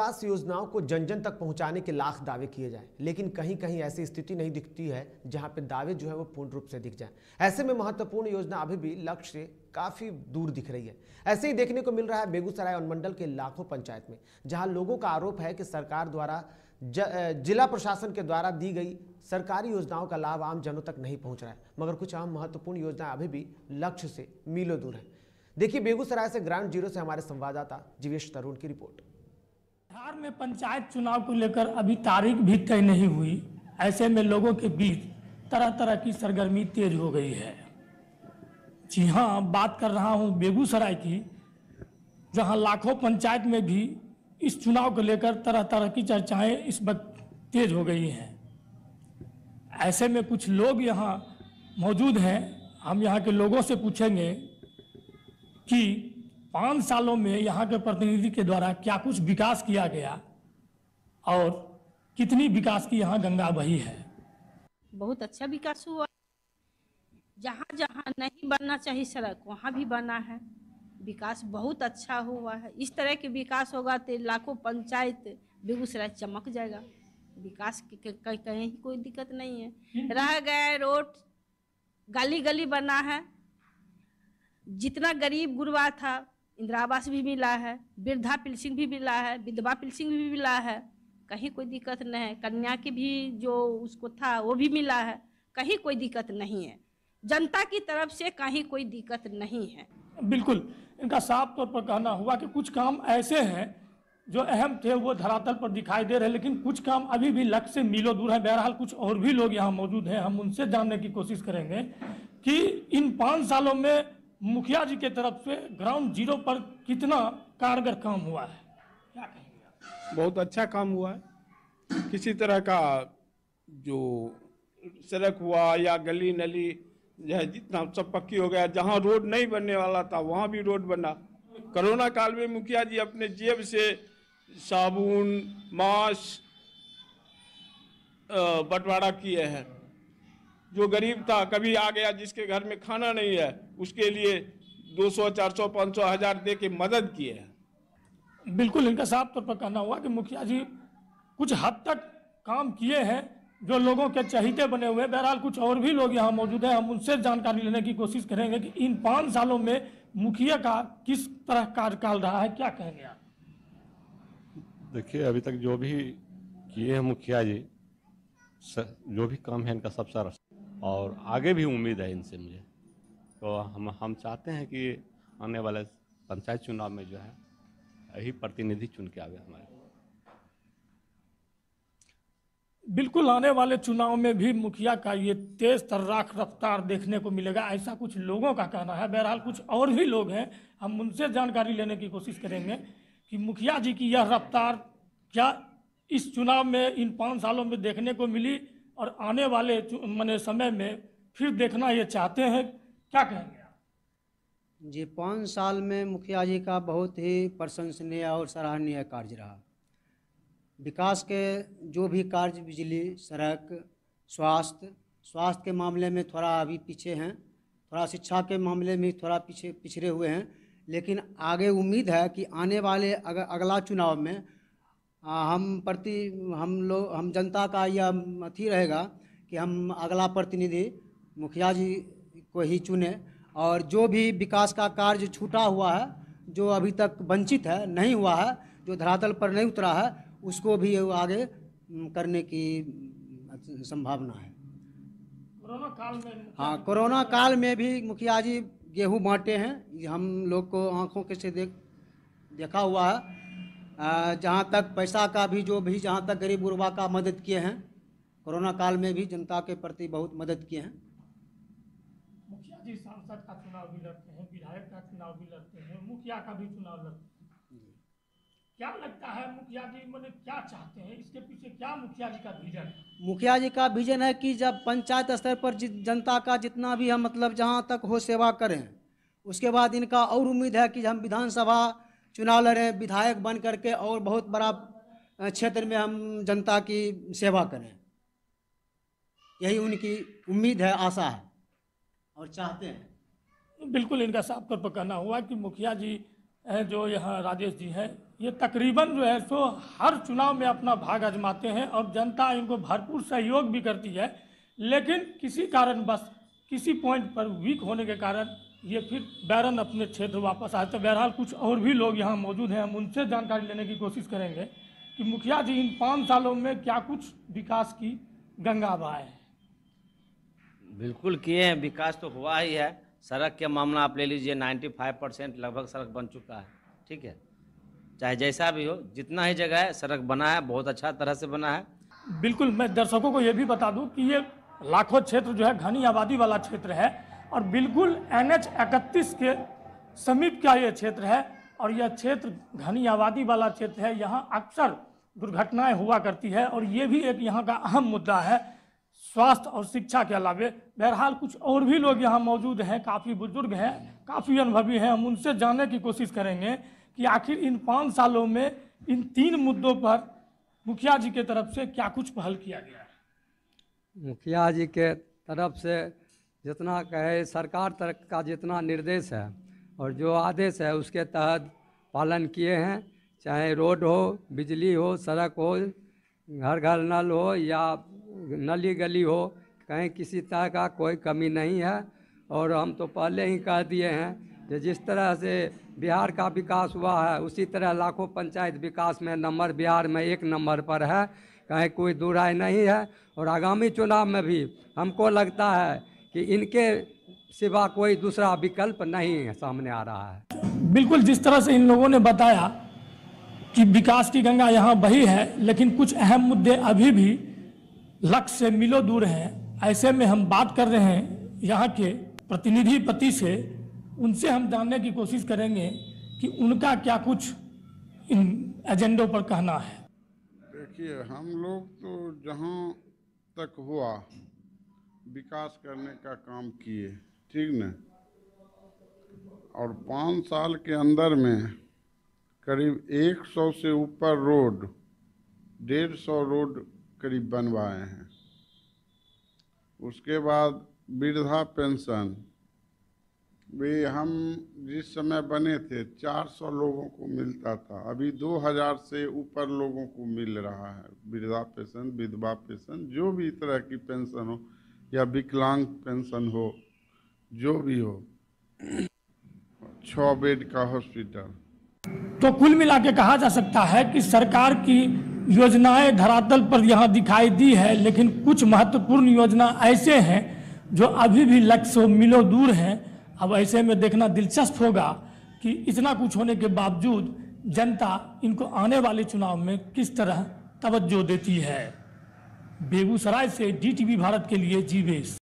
विकास योजनाओं को जन जन तक पहुंचाने के लाख दावे किए जाएं, लेकिन कहीं कहीं ऐसी स्थिति नहीं दिखती है जहां पे दावे जो है वो पूर्ण रूप से दिख जाएं। ऐसे में महत्वपूर्ण योजना अभी भी लक्ष्य से काफी दूर दिख रही है। ऐसे ही देखने को मिल रहा है बेगूसराय अनुमंडल के लाखों पंचायत में, जहां लोगों का आरोप है कि सरकार द्वारा जिला प्रशासन के द्वारा दी गई सरकारी योजनाओं का लाभ आम जनों तक नहीं पहुंच रहा है, मगर कुछ आम महत्वपूर्ण योजनाएं अभी भी लक्ष्य से मीलों दूर है। देखिए बेगूसराय से ग्राउंड जीरो से हमारे संवाददाता जीवेश तरुण की रिपोर्ट। बिहार में पंचायत चुनाव को लेकर अभी तारीख भी तय नहीं हुई। ऐसे में लोगों के बीच तरह तरह की सरगर्मी तेज हो गई है। जी हाँ, बात कर रहा हूँ बेगूसराय की, जहाँ लाखों पंचायत में भी इस चुनाव को लेकर तरह तरह की चर्चाएं इस वक्त तेज हो गई हैं। ऐसे में कुछ लोग यहाँ मौजूद हैं। हम यहाँ के लोगों से पूछेंगे कि 5 सालों में यहाँ के प्रतिनिधि के द्वारा क्या कुछ विकास किया गया और कितनी विकास की यहाँ गंगा बही है। बहुत अच्छा विकास हुआ। जहाँ जहाँ नहीं बनना चाहिए सड़क वहाँ भी बना है। विकास बहुत अच्छा हुआ है। इस तरह के विकास होगा तो लाखों पंचायत बेगूसराय चमक जाएगा। विकास कहीं कोई दिक्कत नहीं है। रह गए रोड, गली गली बना है। जितना गरीब गुरबा था इंदिरा आवास भी मिला है, वृद्धा पेंशन भी मिला है, विधवा पेंशन भी मिला है। कहीं कोई दिक्कत नहीं है। कन्या की भी जो उसको था वो भी मिला है। कहीं कोई दिक्कत नहीं है। जनता की तरफ से कहीं कोई दिक्कत नहीं है। बिल्कुल, इनका साफ तौर पर कहना हुआ कि कुछ काम ऐसे हैं जो अहम थे वो धरातल पर दिखाई दे रहे हैं, लेकिन कुछ काम अभी भी लक्ष्य से मीलों दूर है। बहरहाल कुछ और भी लोग यहाँ मौजूद हैं, हम उनसे जानने की कोशिश करेंगे कि इन 5 सालों में मुखिया जी के तरफ से ग्राउंड जीरो पर कितना कारगर काम हुआ है। क्या कहेंगे आप? बहुत अच्छा काम हुआ है। किसी तरह का जो सड़क हुआ या गली नली जो है जितना सब पक्की हो गया। जहाँ रोड नहीं बनने वाला था वहाँ भी रोड बना। कोरोना काल में मुखिया जी अपने जेब से साबुन मास्क बंटवारा किए हैं। जो गरीब था कभी आ गया जिसके घर में खाना नहीं है उसके लिए 200, 400, 500, 1000 दे के मदद किए हैं। बिल्कुल, इनका साफ तौर पर कहना हुआ कि मुखिया जी कुछ हद तक काम किए हैं जो लोगों के चहीते बने हुए। बहरहाल कुछ और भी लोग यहाँ मौजूद हैं, हम उनसे जानकारी लेने की कोशिश करेंगे कि इन 5 सालों में मुखिया का किस तरह कार्यकाल रहा है। क्या कहेंगे आप? देखिए, अभी तक जो भी किए हैं मुखिया जी, जो भी काम है इनका सब सारा, और आगे भी उम्मीद है इनसे मुझे। तो हम चाहते हैं कि आने वाले पंचायत चुनाव में जो है यही प्रतिनिधि चुन के आवे हमारे। बिल्कुल, आने वाले चुनाव में भी मुखिया का ये तेज तर्राक रफ्तार देखने को मिलेगा, ऐसा कुछ लोगों का कहना है। बहरहाल कुछ और भी लोग हैं, हम उनसे जानकारी लेने की कोशिश करेंगे कि मुखिया जी की यह रफ्तार क्या इस चुनाव में इन 5 सालों में देखने को मिली और आने वाले समय में फिर देखना ये चाहते हैं। क्या कहेंगे आप? जी, 5 साल में मुखिया जी का बहुत ही प्रशंसनीय और सराहनीय कार्य रहा। विकास के जो भी कार्य, बिजली, सड़क, स्वास्थ्य के मामले में थोड़ा अभी पीछे हैं, थोड़ा शिक्षा के मामले में थोड़ा पिछड़े हुए हैं, लेकिन आगे उम्मीद है कि आने वाले अगला चुनाव में हम जनता का यह अथी रहेगा कि हम अगला प्रतिनिधि मुखिया जी को ही चुने और जो भी विकास का कार्य छूटा हुआ है, जो अभी तक वंचित है, नहीं हुआ है, जो धरातल पर नहीं उतरा है, उसको भी आगे करने की संभावना है। कोरोना काल में, हाँ, कोरोना काल में भी मुखिया जी गेहूं बांटे हैं। हम लोग को आंखों के से देखा हुआ है। जहाँ तक पैसा का भी जहाँ तक गरीब गुरबा का मदद किए हैं, कोरोना काल में भी जनता के प्रति बहुत मदद किए हैं। मुखिया जी सांसद का चुनाव भी लड़ते हैं, विधायक का चुनाव भी लड़ते हैं, मुखिया का भी चुनाव लड़ते हैं। क्या लगता है मुखिया जी क्या चाहते हैं? इसके पीछे क्या मुखिया जी का विजन है? मुखिया जी का विजन है कि जब पंचायत स्तर पर जनता का जितना भी हम जहाँ तक हो सेवा करें, उसके बाद इनका और उम्मीद है कि हम विधानसभा चुनाव लड़ें, विधायक बन करके और बहुत बड़ा क्षेत्र में हम जनता की सेवा करें। यही उनकी उम्मीद है, आशा है और चाहते हैं। बिल्कुल, इनका साफ तौर पर कहना हुआ कि मुखिया जी जो यहाँ राजेश जी हैं, ये तकरीबन जो है सो हर चुनाव में अपना भाग आजमाते हैं और जनता इनको भरपूर सहयोग भी करती है, लेकिन किसी कारण बस किसी पॉइंट पर वीक होने के कारण ये फिर बैरन अपने क्षेत्र वापस आए। तो बहरहाल कुछ और भी लोग यहाँ मौजूद हैं, हम उनसे जानकारी लेने की कोशिश करेंगे कि मुखिया जी इन 5 सालों में क्या कुछ विकास की गंगा बहाए हैं। बिल्कुल किए हैं, विकास तो हुआ ही है। सड़क के मामला आप ले लीजिए, 95% लगभग सड़क बन चुका है। ठीक है, चाहे जैसा भी हो, जितना ही जगह है सड़क बना है, बहुत अच्छा तरह से बना है। बिल्कुल, मैं दर्शकों को ये भी बता दूं कि ये लाखों क्षेत्र जो है घनी आबादी वाला क्षेत्र है और बिल्कुल NH 31 के समीप का ये क्षेत्र है और यह क्षेत्र घनी आबादी वाला क्षेत्र है। यहाँ अक्सर दुर्घटनाएं हुआ करती है और ये भी एक यहाँ का अहम मुद्दा है, स्वास्थ्य और शिक्षा के अलावे। बहरहाल कुछ और भी लोग यहाँ मौजूद हैं, काफ़ी बुजुर्ग हैं, काफ़ी अनुभवी हैं, हम उनसे जानने की कोशिश करेंगे कि आखिर इन 5 सालों में इन 3 मुद्दों पर मुखिया जी के तरफ से क्या कुछ पहल किया गया है। मुखिया जी के तरफ से जितना कहे, सरकार तरफ का जितना निर्देश है और जो आदेश है उसके तहत पालन किए हैं। चाहे रोड हो, बिजली हो, सड़क हो, घर घर नल हो या नली गली हो, कहीं किसी तरह का कोई कमी नहीं है। और हम तो पहले ही कह दिए हैं कि जिस तरह से बिहार का विकास हुआ है उसी तरह लाखों पंचायत विकास में बिहार में 1 नंबर पर है, कहीं कोई दो राय नहीं है। और आगामी चुनाव में भी हमको लगता है कि इनके सिवा कोई दूसरा विकल्प नहीं सामने आ रहा है। बिल्कुल, जिस तरह से इन लोगों ने बताया कि विकास की गंगा यहाँ बही है, लेकिन कुछ अहम मुद्दे अभी भी लक्ष्य से मीलों दूर हैं। ऐसे में हम बात कर रहे हैं यहाँ के प्रतिनिधि पति से, उनसे हम जानने की कोशिश करेंगे कि उनका क्या कुछ इन एजेंडों पर कहना है। देखिए, हम लोग तो जहाँ तक हुआ विकास करने का काम किए, ठीक न। और 5 साल के अंदर में करीब 100 से ऊपर रोड, 150 रोड करीब बनवाए हैं। उसके बाद वृद्धा पेंशन भी हम जिस समय बने थे 400 लोगों को मिलता था, अभी 2000 से ऊपर लोगों को मिल रहा है। वृद्धा पेंशन, विधवा पेंशन, जो भी तरह की पेंशन हो या विकलांग पेंशन हो, जो भी हो। 6 बेड का हॉस्पिटल। तो कुल मिला के कहा जा सकता है कि सरकार की योजनाएं धरातल पर यहाँ दिखाई दी है, लेकिन कुछ महत्वपूर्ण योजना ऐसे हैं जो अभी भी लक्ष्य से मीलों दूर हैं। अब ऐसे में देखना दिलचस्प होगा कि इतना कुछ होने के बावजूद जनता इनको आने वाले चुनाव में किस तरह तवज्जो देती है। बेगूसराय से DTV भारत के लिए जीवेश।